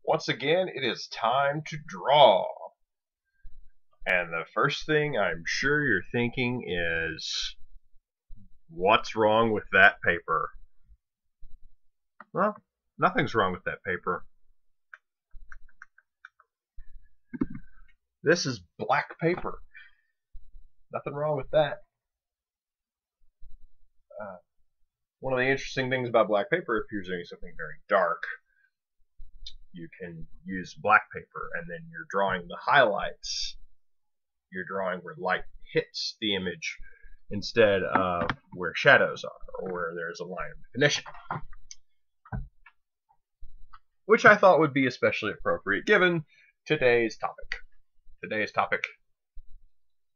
Once again, it is time to draw. And the first thing I'm sure you're thinking is, what's wrong with that paper? Well, nothing's wrong with that paper. This is black paper. Nothing wrong with that. One of the interesting things about black paper, if you're doing something very dark, you can use black paper, and then you're drawing the highlights. You're drawing where light hits the image instead of where shadows are, or where there's a line of definition. Which I thought would be especially appropriate given today's topic. Today's topic,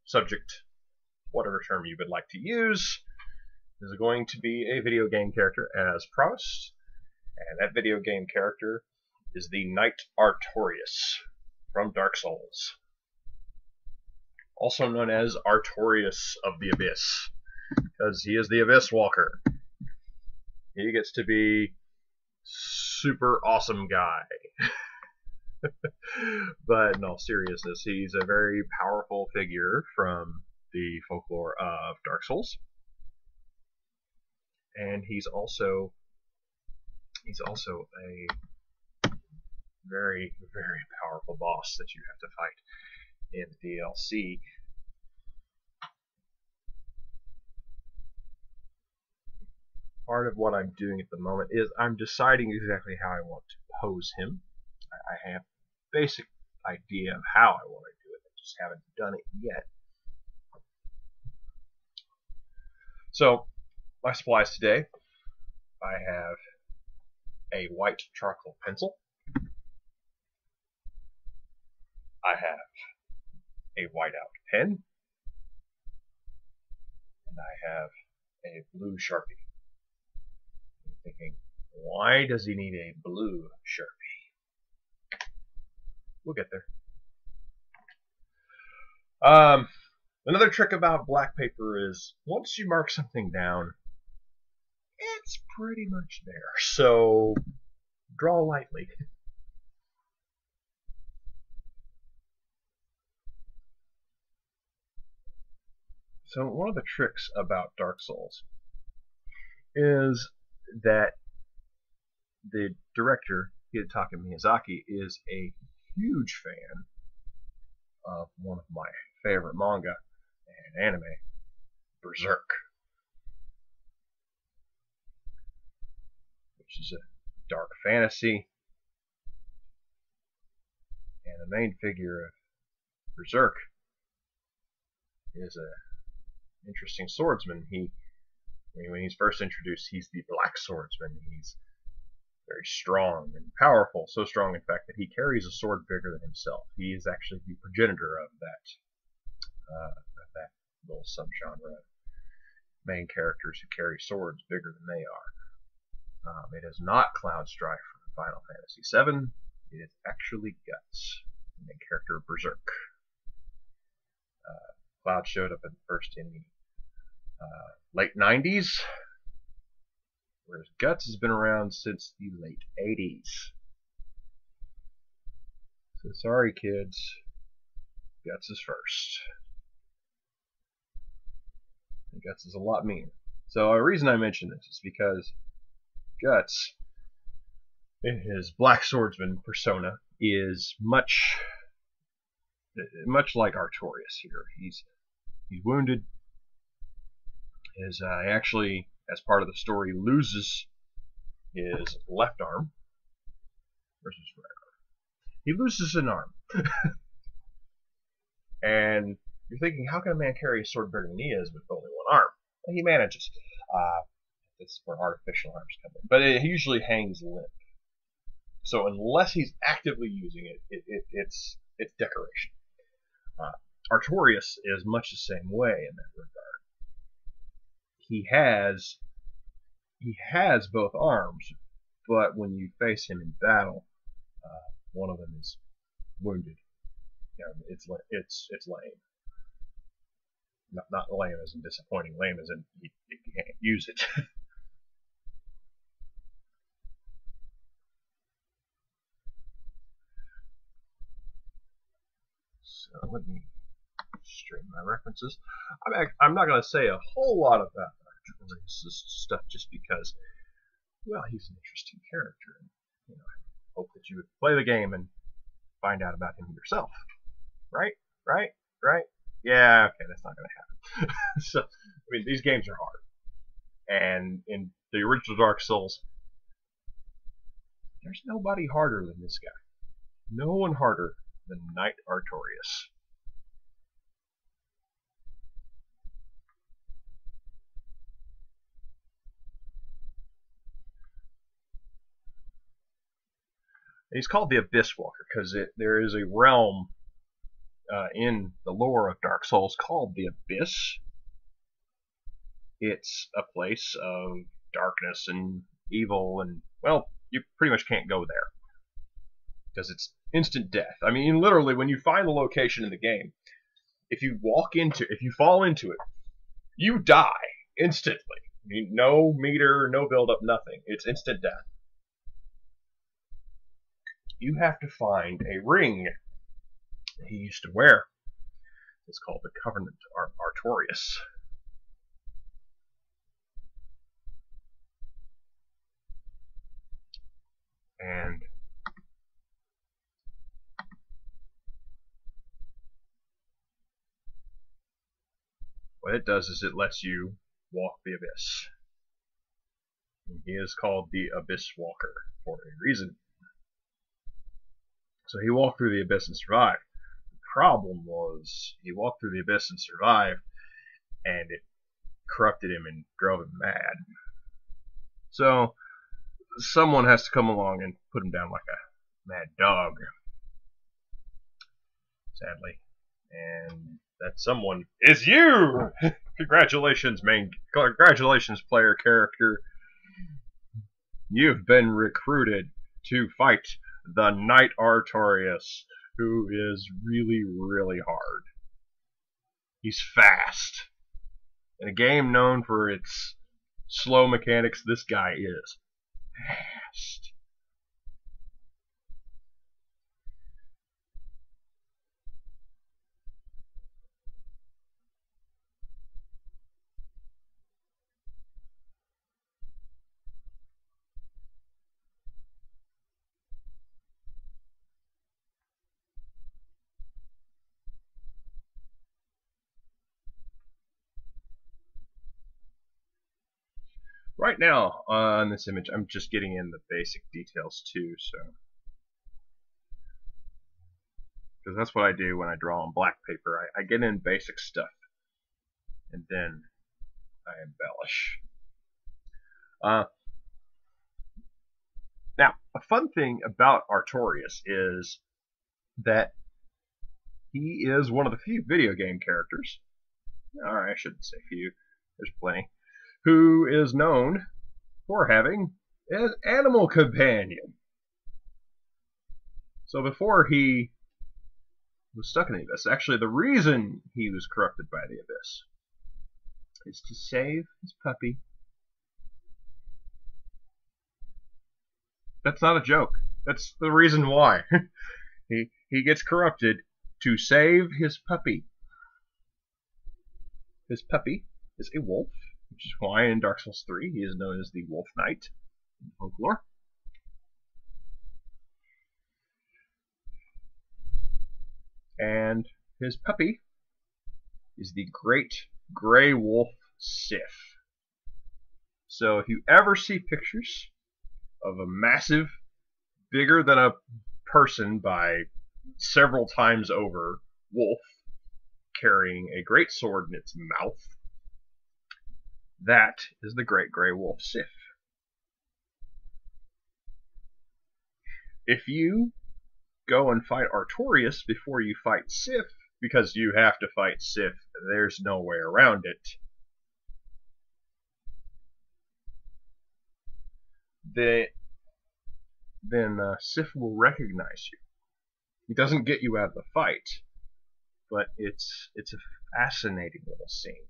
subject, whatever term you would like to use, is going to be a video game character as promised. And that video game character is the Knight Artorias from Dark Souls. Also known as Artorias of the Abyss, because he is the Abyss Walker. He gets to be super awesome guy. But in all seriousness, he's a very powerful figure from the folklore of Dark Souls. And he's also a very, very powerful boss that you have to fight in the DLC. Part of what I'm doing at the moment is I'm deciding exactly how I want to pose him. I have a basic idea of how I want to do it. I just haven't done it yet. So, my supplies today, I have a white charcoal pencil. I have a whiteout pen. And I have a blue Sharpie. I'm thinking, why does he need a blue Sharpie? We'll get there. Another trick about black paper is once you mark something down, it's pretty much there. So draw lightly. So one of the tricks about Dark Souls is that the director, Hidetaka Miyazaki, is a huge fan of one of my favorite manga and anime, Berserk, which is a dark fantasy, and the main figure of Berserk is a interesting swordsman. When he's first introduced, he's the black swordsman. He's very strong and powerful, so strong in fact that he carries a sword bigger than himself. He is actually the progenitor of that little subgenre of main characters who carry swords bigger than they are. It is not Cloud Strife from Final Fantasy VII. It is actually Guts, the main character of Berserk. Cloud showed up at first in the late 90s, whereas Guts has been around since the late 80s. So sorry kids, Guts is first. And Guts is a lot meaner. So the reason I mention this is because Guts, in his black swordsman persona, is much like Artorias here. He's wounded. Actually, as part of the story, loses his left arm versus right arm. He loses an arm. And you're thinking, how can a man carry a sword bigger than he is with only one arm? Well, he manages. That's where artificial arms come in. But it usually hangs limp. So unless he's actively using it, it's decoration. Artorias is much the same way in that regard. He has both arms, but when you face him in battle, one of them is wounded. It's lame. Not lame as in disappointing. Lame as in you can't use it. So let me straighten my references. I'm not going to say a whole lot about Artorias' stuff just because, well, he's an interesting character. And, you know, I hope that you would play the game and find out about him yourself. Right? Right? Right? Yeah, okay, that's not going to happen. So, I mean, these games are hard. And in the original Dark Souls, there's nobody harder than this guy. No one harder than Knight Artorias. He's called the Abyss Walker because there is a realm in the lore of Dark Souls called the Abyss. It's a place of darkness and evil, and, well, you pretty much can't go there because it's instant death. I mean, literally, when you find the location in the game, if you fall into it, you die instantly. I mean, no meter, no build-up, nothing. It's instant death. You have to find a ring that he used to wear. It's called the Covenant Artorias. And what it does is it lets you walk the abyss. And he is called the Abyss Walker for a reason. So he walked through the abyss and survived. The problem was he walked through the abyss and survived, and it corrupted him and drove him mad. So someone has to come along and put him down like a mad dog, sadly. And that someone is you! Congratulations, player character. You've been recruited to fight the Knight Artorias, who is really, really hard. He's fast. In a game known for its slow mechanics, this guy is fast. Right now, on this image, I'm just getting in the basic details too, so because that's what I do when I draw on black paper. I get in basic stuff, and then I embellish. Now, a fun thing about Artorias is that he is one of the few video game characters, or I shouldn't say few, there's plenty, who is known for having an animal companion. So before he was stuck in the abyss, actually the reason he was corrupted by the abyss is to save his puppy. That's not a joke. That's the reason why. He gets corrupted to save his puppy. His puppy is a wolf, which is why in Dark Souls 3 he is known as the Wolf Knight in folklore. And his puppy is the great gray wolf Sif. So if you ever see pictures of a massive, bigger than a person by several times over wolf carrying a great sword in its mouth, that is the great gray wolf Sif. If you go and fight Artorias before you fight Sif, because you have to fight Sif, there's no way around it, then Sif will recognize you. He doesn't get you out of the fight, but it's a fascinating little scene.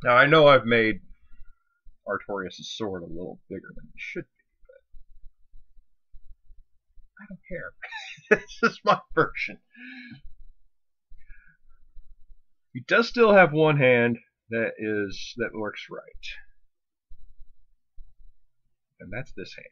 Now I know I've made Artorias' sword a little bigger than it should be, but I don't care. This is my version. He does still have one hand that works right, and that's this hand.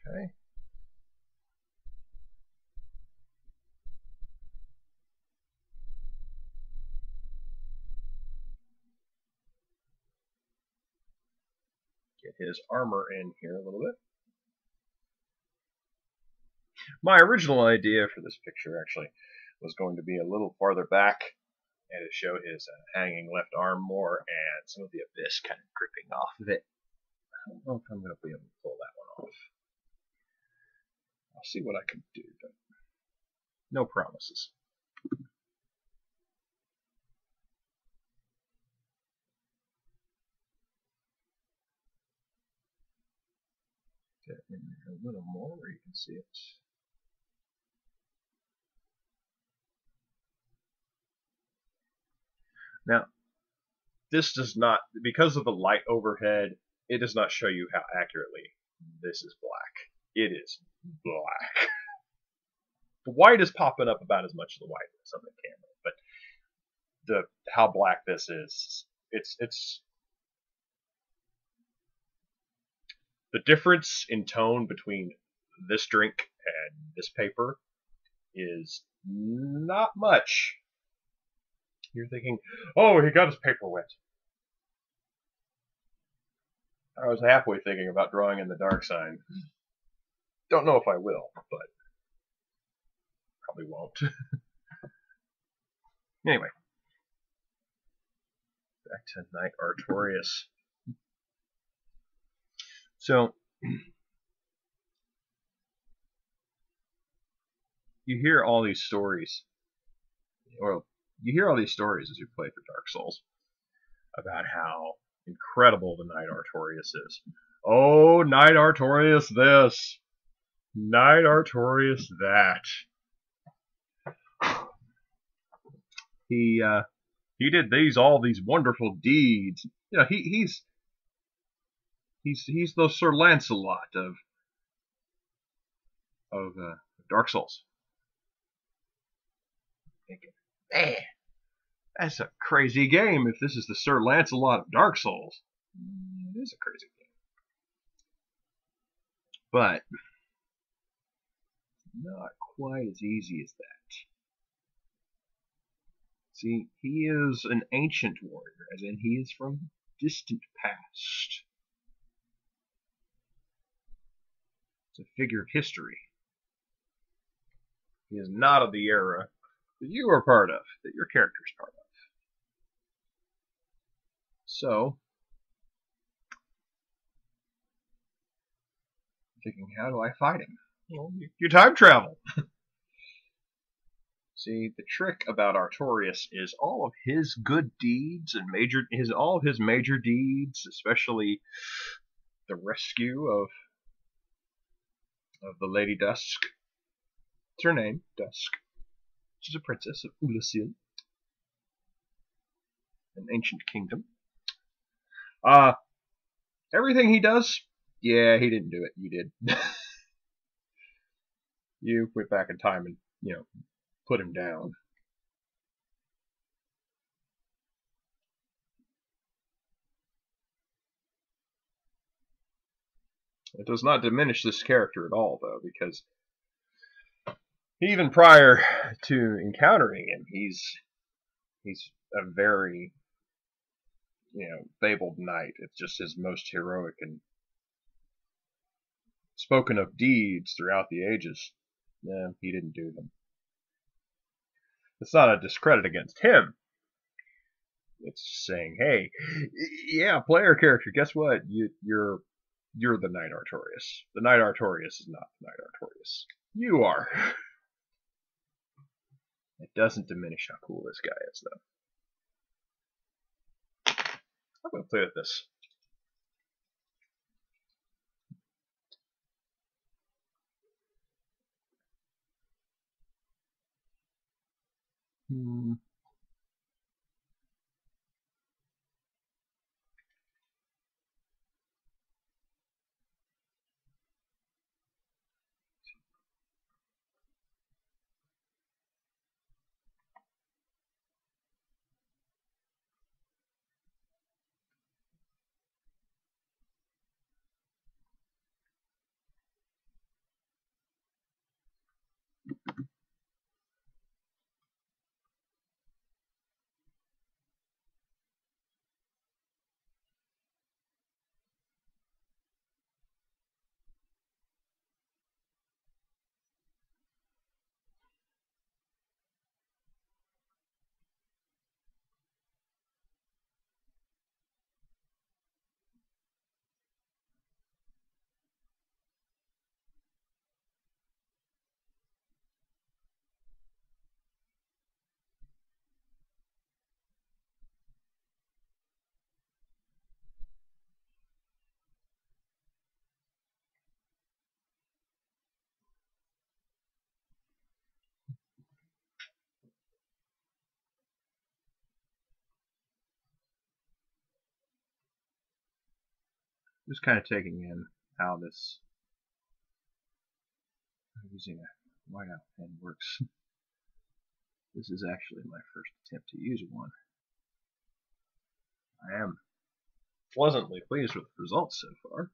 Okay. Get his armor in here a little bit. My original idea for this picture actually was going to be a little farther back and to show his hanging left arm more and some of the abyss kind of dripping off of it. I don't know if I'm going to be able to pull that one off. I'll see what I can do, but no promises. Get in there a little more where you can see it. Now, this does not, because of the light overhead, it does not show you how accurately this is black. It is black. The white is popping up about as much as the white is on the camera, but how black this is, it's the difference in tone between this drink and this paper is not much. You're thinking, oh, he got his paper wet. I was halfway thinking about drawing in the dark sign. Don't know if I will, but probably won't. Anyway, back to Knight Artorias. So, you hear all these stories, or you hear all these stories as you play for Dark Souls about how incredible the Knight Artorias is. Oh, Knight Artorias this, Knight Artorias that. He did all these wonderful deeds. You know, he's the Sir Lancelot of Dark Souls. Thinking, man, that's a crazy game. If this is the Sir Lancelot of Dark Souls, it is a crazy game. But not quite as easy as that. See, he is an ancient warrior, as in he is from distant past. It's a figure of history. He is not of the era that you are part of, that your character is part of. So, I'm thinking, how do I fight him? Well, you time travel. See, the trick about Artorias is all of his good deeds and all of his major deeds, especially the rescue of the Lady Dusk. It's her name, Dusk. She's a princess of Ulasil, an ancient kingdom. Everything he does, yeah, he didn't do it. You did. You went back in time and, put him down. It does not diminish this character at all, though, because Even prior to encountering him, he's a very, fabled knight. It's just his most heroic and spoken of deeds throughout the ages. No, he didn't do them. It's not a discredit against him. It's saying, hey, yeah, player character, guess what? You're the Knight Artorias. The Knight Artorias is not the Knight Artorias. You are. It doesn't diminish how cool this guy is, though. I'm going to play with this. Just kind of taking in how this using a whiteout pen works. This is actually my first attempt to use one. I am pleasantly pleased with the results so far.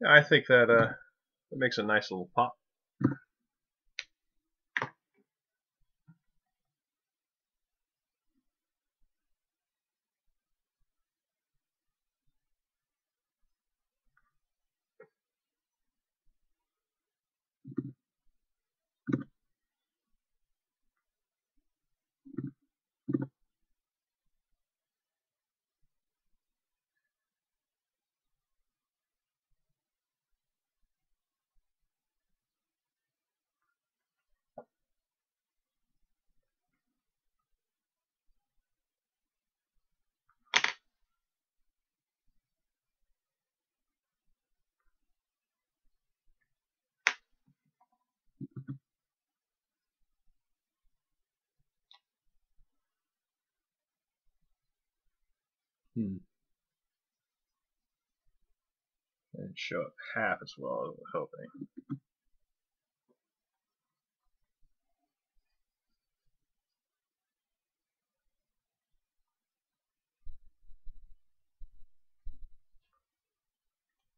Yeah, I think that makes a nice little pop. And show up half as well as I was hoping.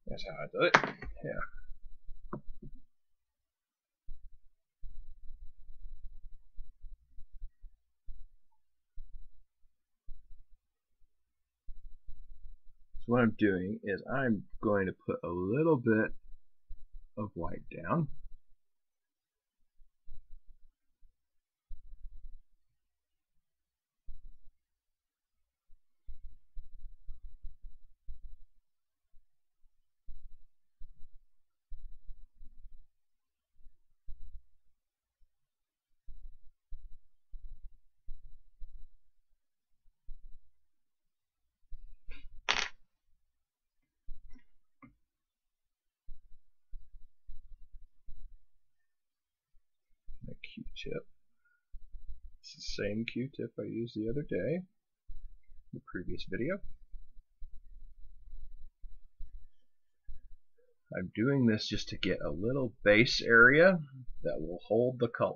That's how I do it. Yeah. So what I'm doing is I'm going to put a little bit of white down. A Q-tip. It's the same Q-tip I used the other day, the previous video. I'm doing this just to get a little base area that will hold the color.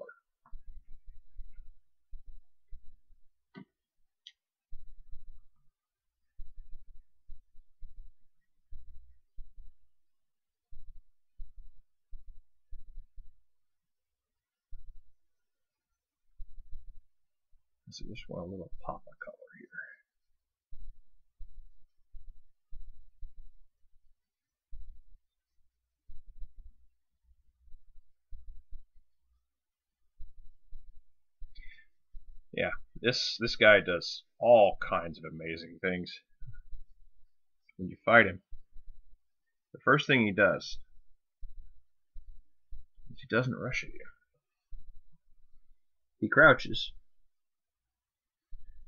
So I just want a little pop of color here. Yeah, this guy does all kinds of amazing things. When you fight him, the first thing he does is he doesn't rush at you. He crouches,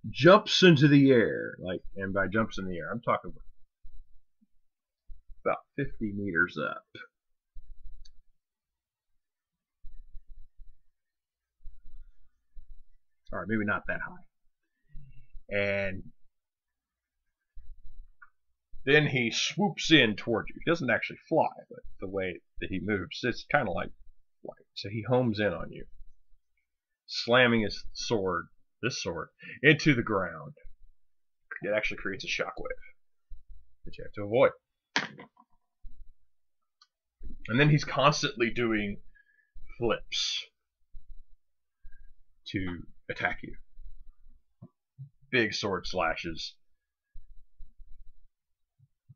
jumps into the air, and by jumps in the air, I'm talking about 50 meters up. Alright, maybe not that high. And then he swoops in towards you. He doesn't actually fly, but the way that he moves, it's kind of like flight. So he homes in on you, slamming his sword, this sword, into the ground. It actually creates a shockwave that you have to avoid. And then he's constantly doing flips to attack you. Big sword slashes.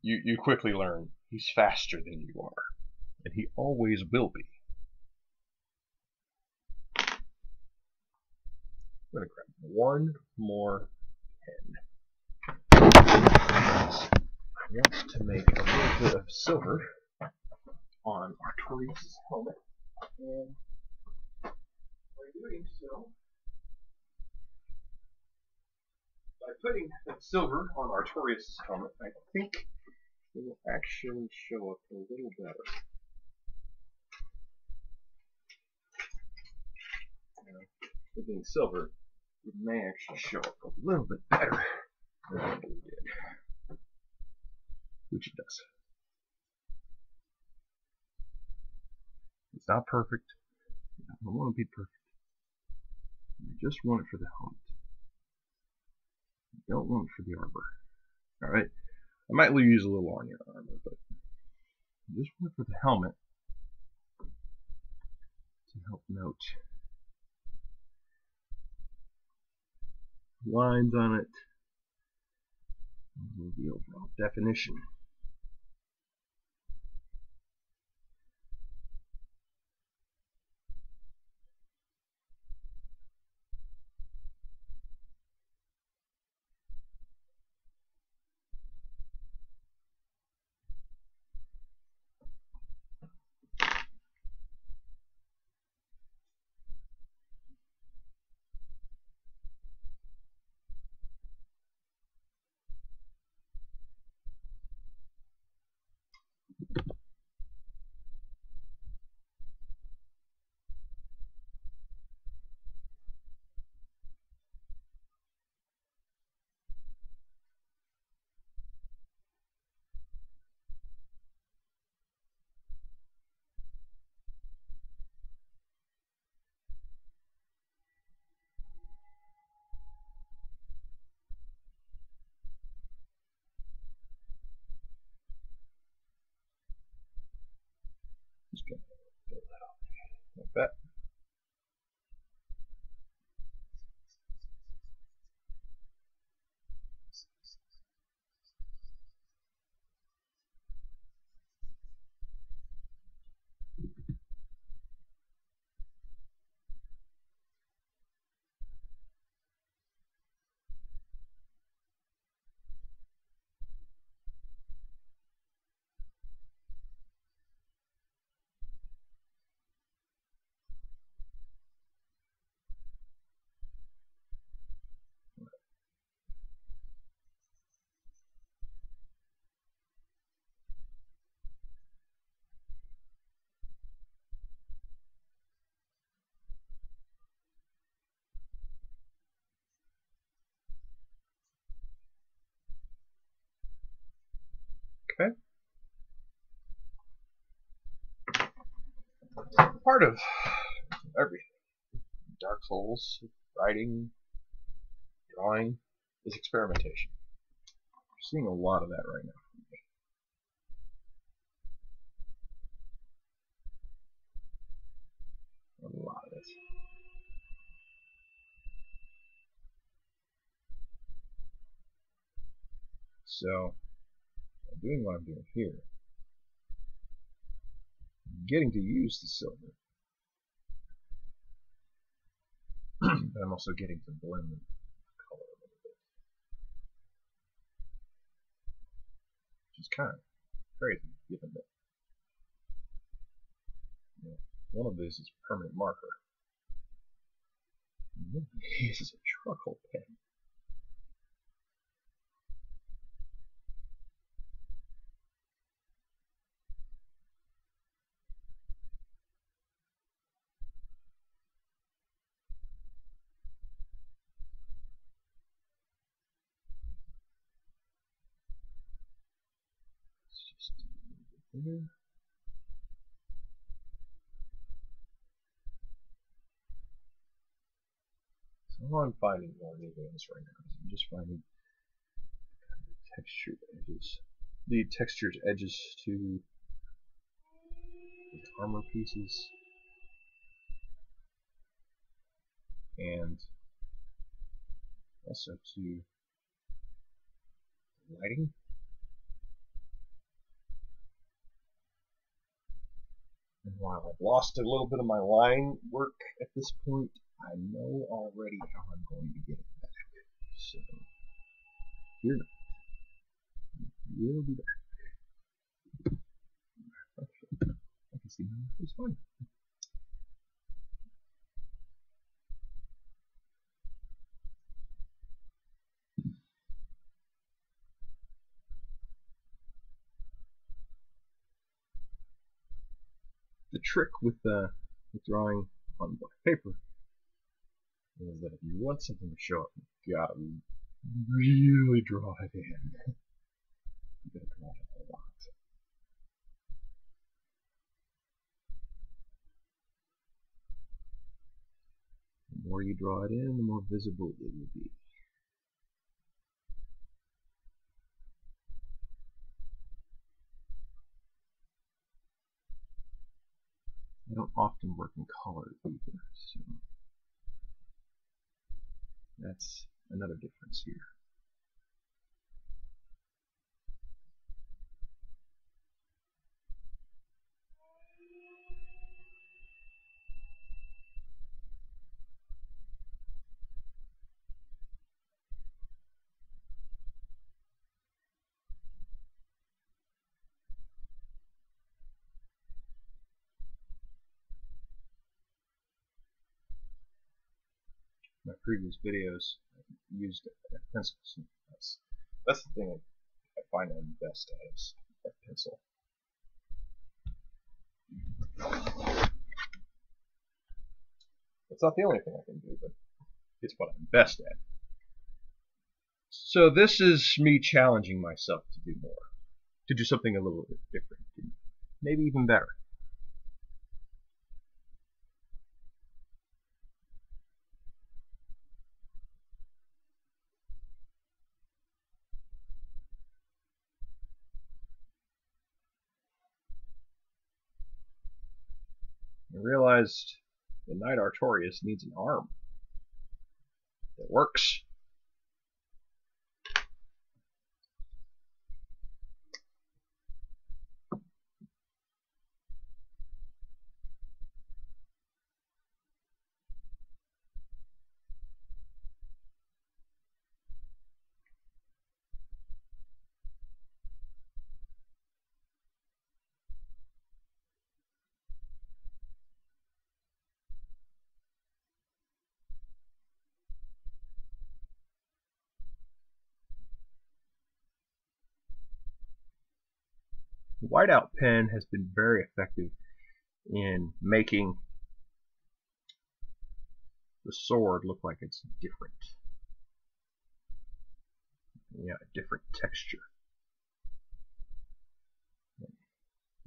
You quickly learn he's faster than you are, and he always will be. I'm going to grab one more pen. I want to make a little bit of silver on Artorias' helmet, and by doing so, by putting that silver on Artorias' helmet, I think it will actually show up a little better. It being silver, it may actually show up a little bit better than what we did. Which it does. It's not perfect. I don't want to be perfect. I just want it for the helmet. I don't want it for the armor. Alright? I might use a little on your armor, but I just want it for the helmet to help note lines on it, and the overall definition. part of everything. Dark Souls, writing, drawing, is experimentation. We're seeing a lot of that right now. A lot of it. So, by doing what I'm doing here, I'm getting to use the silver. But I'm also getting to blend the color a little bit. Which is kind of crazy, given that one of these is permanent marker. And one of these is a charcoal pen. Let's just do a little bit there. So all I'm finding more than anything else right now is I'm just finding kind of textured edges. The textured edges to the armor pieces and also to lighting. And while I've lost a little bit of my line work at this point, I know already how I'm going to get it back. So, fear not. We'll be back. Okay. I can see now it's fine. The trick with drawing on black paper is that if you want something to show up, you gotta really draw it in. You gotta draw it a lot. The more you draw it in, the more visible it will be. I don't often work in color either, so that's another difference here. My previous videos I used pencils. That's the thing I find I'm best at is a pencil. It's not the only thing I can do, but it's what I'm best at. So this is me challenging myself to do more, to do something a little bit different, maybe even better. I realized the Knight Artorias needs an arm that works. The whiteout pen has been very effective in making the sword look like it's different. Yeah, a different texture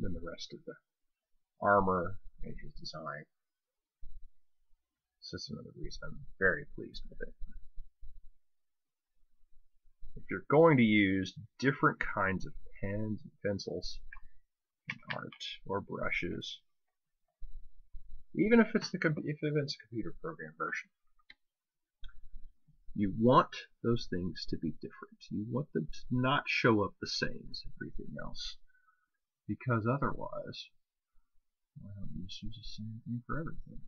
than the rest of the armor in his design. So that's another reason I'm very pleased with it. If you're going to use different kinds of pens and pencils in art or brushes, even if it's a computer program version, you want those things to be different. You want them to not show up the same as everything else, because otherwise, why don't you just use the same thing for everything?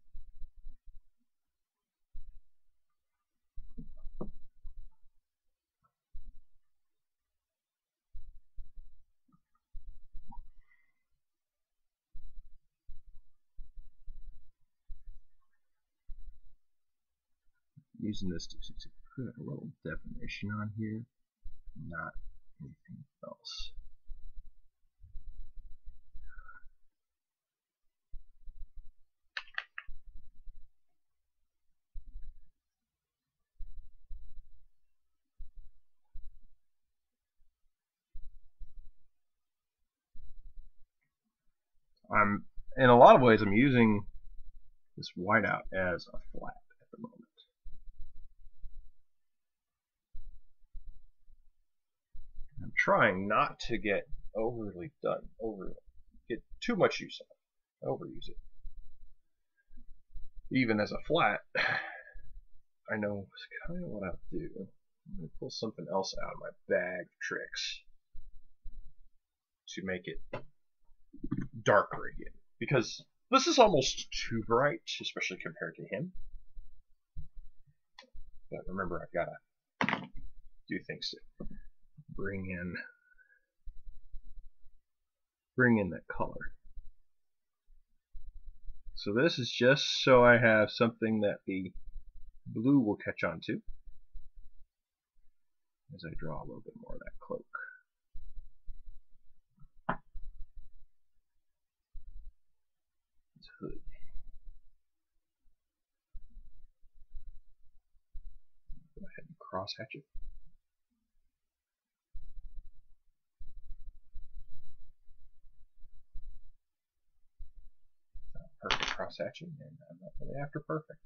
Using this to put a little definition on here, not anything else. In a lot of ways, I'm using this whiteout as a flat at the moment. I'm trying not to get get too much use of it, overuse it. Even as a flat, I know kind of what I'll do. I'm going to pull something else out of my bag of tricks to make it darker again, because this is almost too bright, especially compared to him. But remember, I've got to do things to bring in that color. So this is just so I have something that the blue will catch on to as I draw a little bit more of that cloak. It's hood. Go ahead and cross hatch it. Perfect cross hatching, and I'm not really after perfect.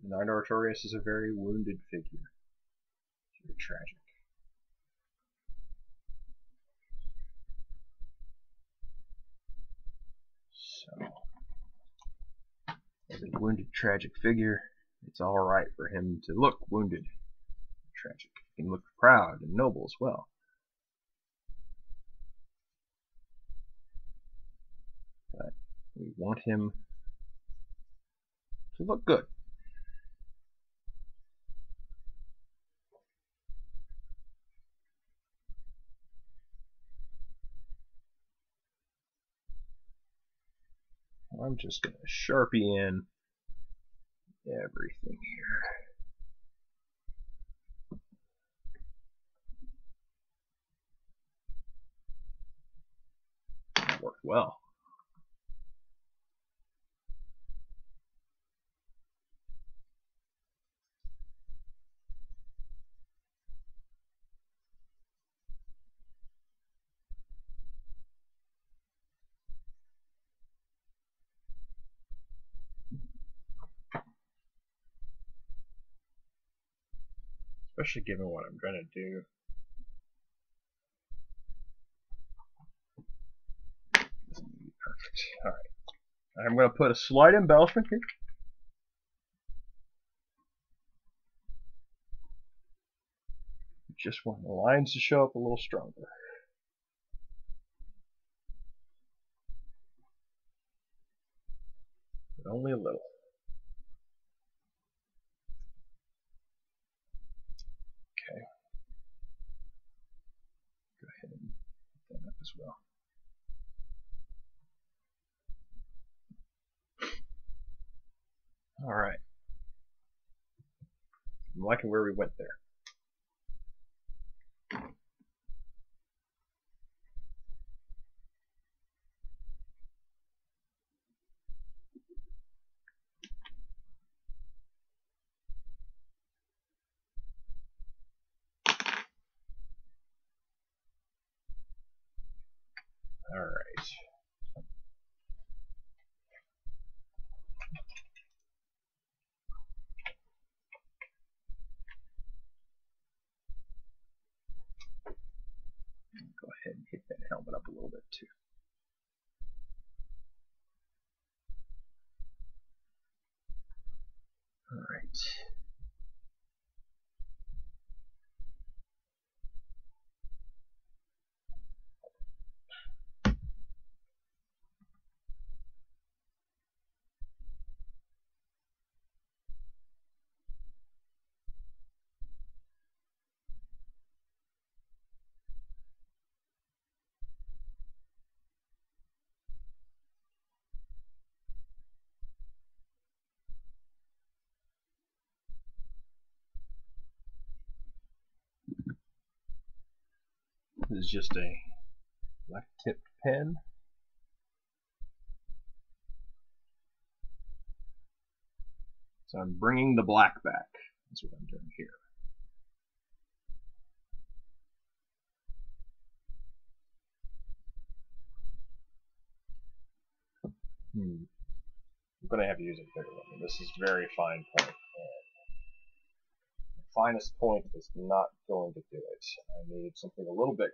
Knight Artorias is a very wounded figure. It's very tragic. So, as a wounded, tragic figure, it's alright for him to look wounded, tragic. He can look proud and noble as well. But we want him to look good. I'm just going to Sharpie in everything here. That worked well. Especially given what I'm going to do. Perfect. Alright. I'm going to put a slight embellishment here. Just want the lines to show up a little stronger. But only a little. Okay. Go ahead and put that up as well. Alright. I'm liking where we went there. Alright. Go ahead and hit that helmet up a little bit too. Alright. This is just a black tipped pen. So I'm bringing the black back. That's what I'm doing here. I'm going to have to use a bigger one. This is very fine point. The finest point is not going to do it. I need something a little bigger.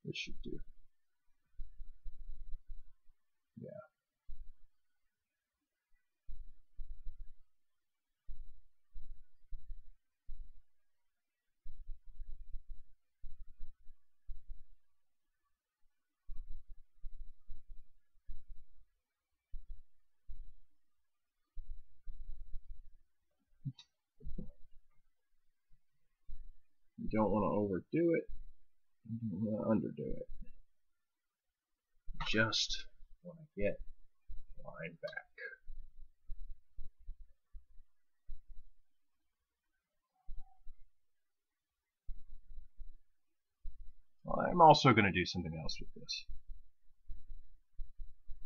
This should do. Yeah. You don't want to overdo it. You don't want to underdo it. Just want to get line back. Well, I'm also going to do something else with this.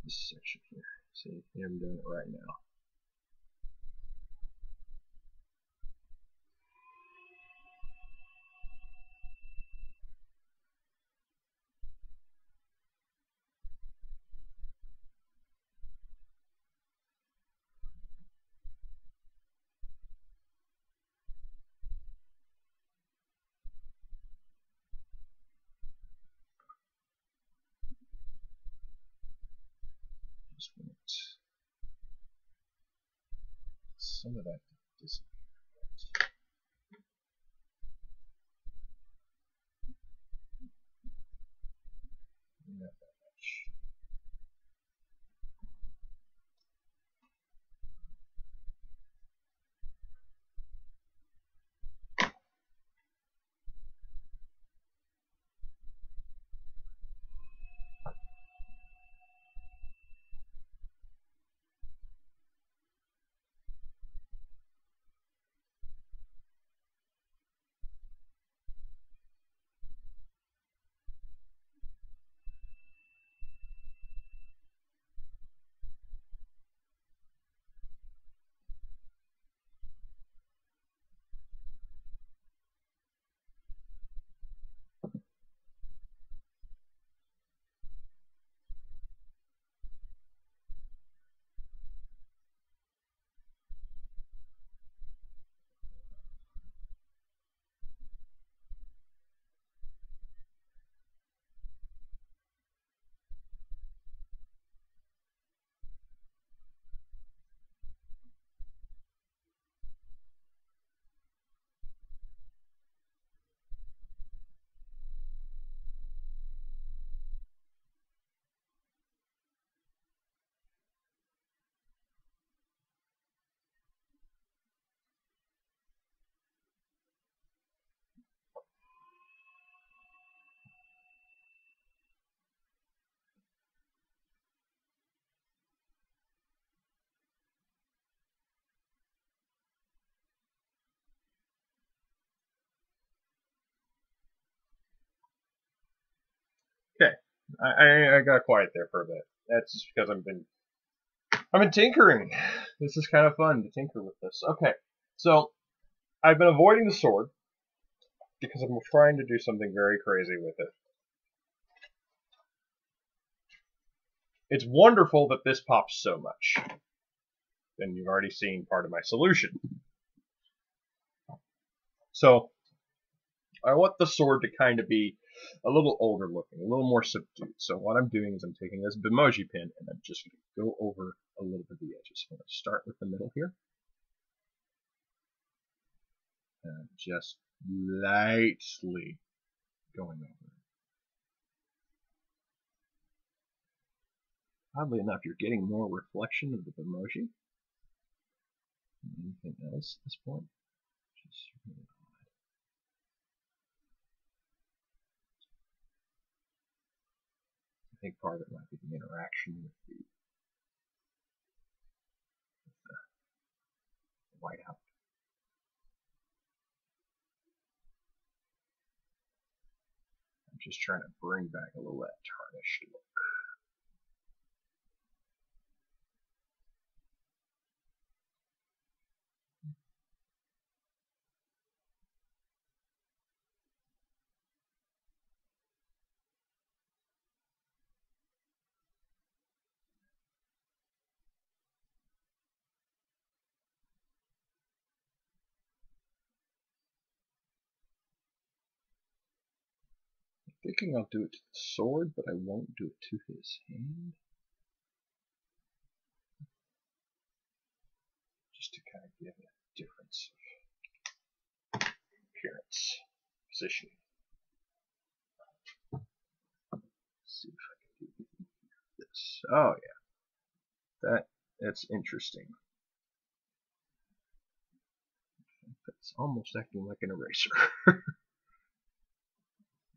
This section here. See, here I'm doing it right now. Just want some of that to disappear. Not that much. Okay, I got quiet there for a bit. That's just because I've been tinkering. This is kind of fun to tinker with this. Okay, so I've been avoiding the sword because I'm trying to do something very crazy with it. It's wonderful that this pops so much. And you've already seen part of my solution. So, I want the sword to kind of be a little older looking, a little more subdued. So what I'm doing is I'm taking this Bimoji pin and I'm just going to go over a little bit of the edges. I'm going to start with the middle here. And just lightly going over. Oddly enough, you're getting more reflection of the Bimoji than anything else at this point. Which is really odd. I think part of it might be the interaction with the whiteout. I'm just trying to bring back a little of that tarnished look. Thinking I'll do it to the sword, but I won't do it to his hand. Just to kind of give it a difference of appearance, positioning. Let's see if I can do this. Oh yeah, that's interesting. That's almost acting like an eraser.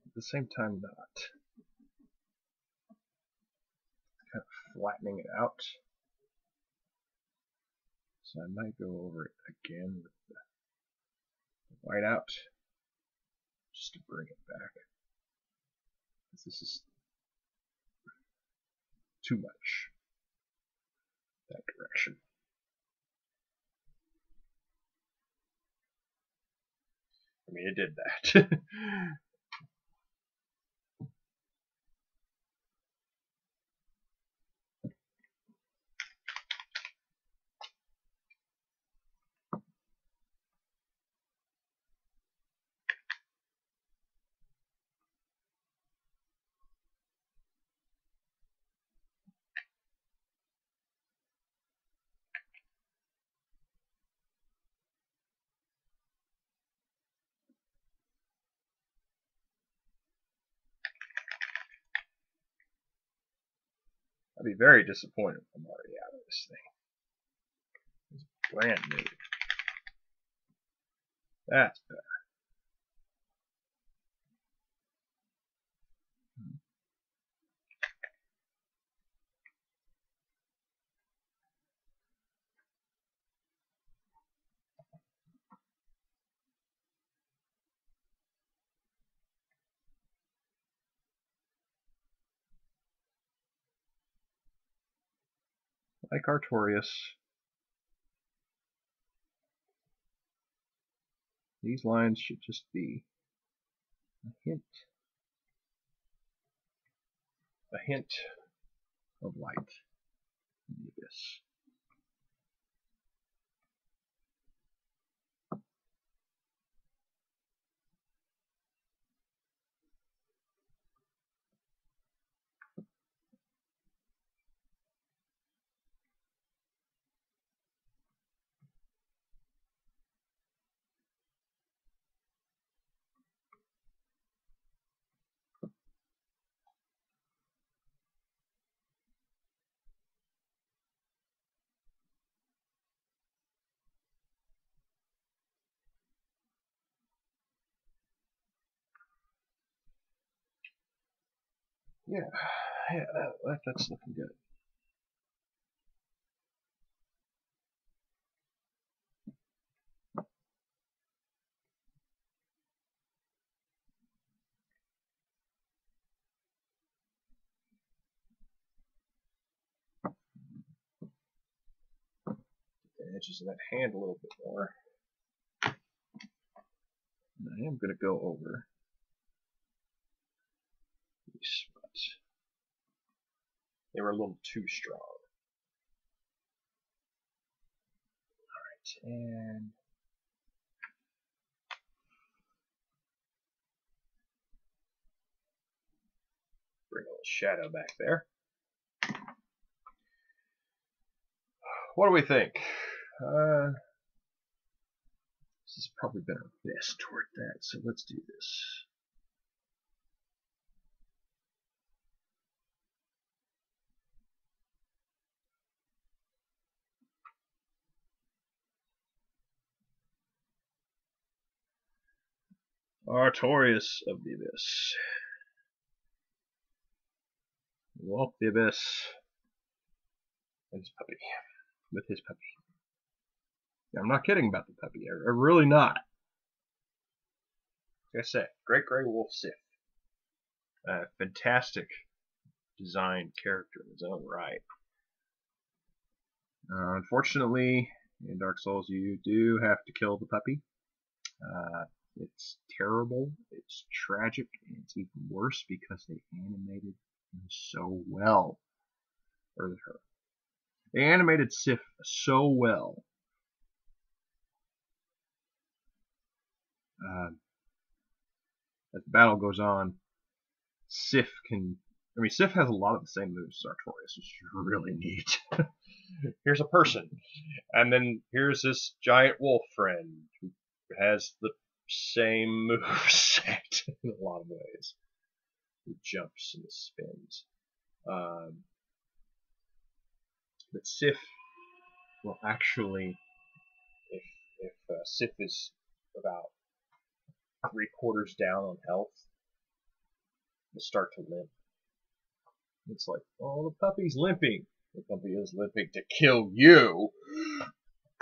At the same time, not. Kind of flattening it out. So I might go over it again with the whiteout, just to bring it back. This is too much. That direction. I mean, it did that. I'd be very disappointed if I'm already out of this thing. It's brand new. That's better. Like Artorias, these lines should just be a hint of light in the abyss. Yeah, that's looking good. The edges of that hand a little bit more. And I am going to go over these spots. They were a little too strong. Alright, and bring a little shadow back there. What do we think? This has probably been our best toward that, so let's do this. Artorias of the Abyss. Walk the Abyss. And his puppy. With his puppy. I'm not kidding about the puppy. I'm really not. Like I said, Great Grey Wolf Sith. Fantastic designed character in his own right. Unfortunately, in Dark Souls, you do have to kill the puppy. It's terrible, it's tragic, and it's even worse because they animated him so well. Or her. They animated Sif so well. As the battle goes on, Sif has a lot of the same moves as Artorias, which is really neat. Here's a person, and then here's this giant wolf friend who has the same moveset in a lot of ways. He jumps and spins. But Sif will actually, if Sif is about 3/4 down on health, will start to limp. It's like, oh, the puppy's limping. The puppy is limping to kill you.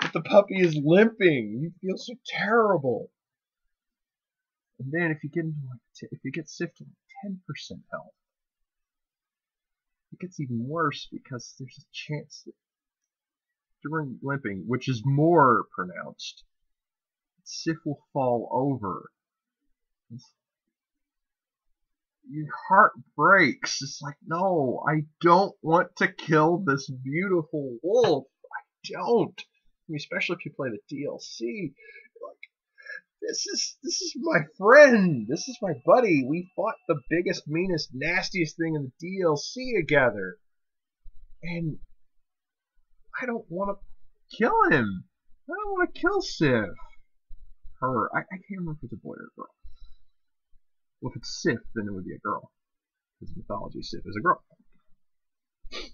But the puppy is limping. You feel so terrible. And then if you get into if you get Sif to 10% health, it gets even worse because there's a chance that during limping, which is more pronounced, Sif will fall over. Your heart breaks. It's like, no, I don't want to kill this beautiful wolf. I don't. Especially if you play the DLC. Like, this is my friend. This is my buddy. We fought the biggest, meanest, nastiest thing in the DLC together. And I don't want to kill him. I don't want to kill Sif. Her. I can't remember if it's a boy or a girl. Well, if it's Sif, then it would be a girl. Because mythology, Sif is a girl. Okay,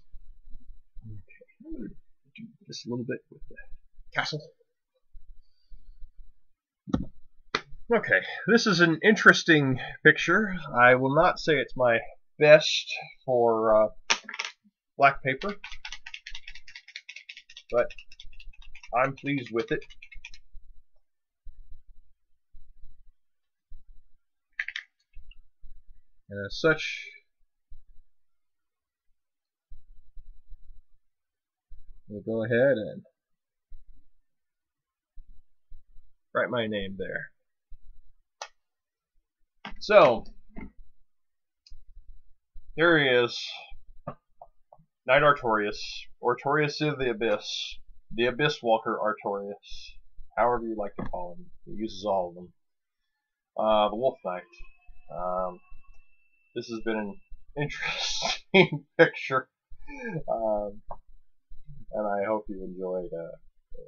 I'm going to do this a little bit with the castle. Okay, this is an interesting picture. I will not say it's my best for black paper, but I'm pleased with it. And as such, we'll go ahead and write my name there. So, here he is, Knight Artorias, Artorias of the Abyss Walker Artorias, however you like to call him. He uses all of them. The Wolf Knight. This has been an interesting picture, and I hope you enjoyed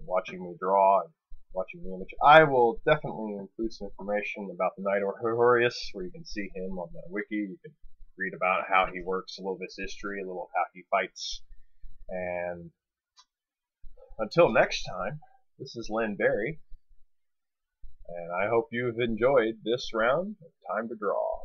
watching me draw and watching the image. I will definitely include some information about the Knight Artorias, where you can see him on the wiki. You can read about how he works, a little bit of his history, a little how he fights. And until next time, this is Len Berry, and I hope you've enjoyed this round of Time to Draw.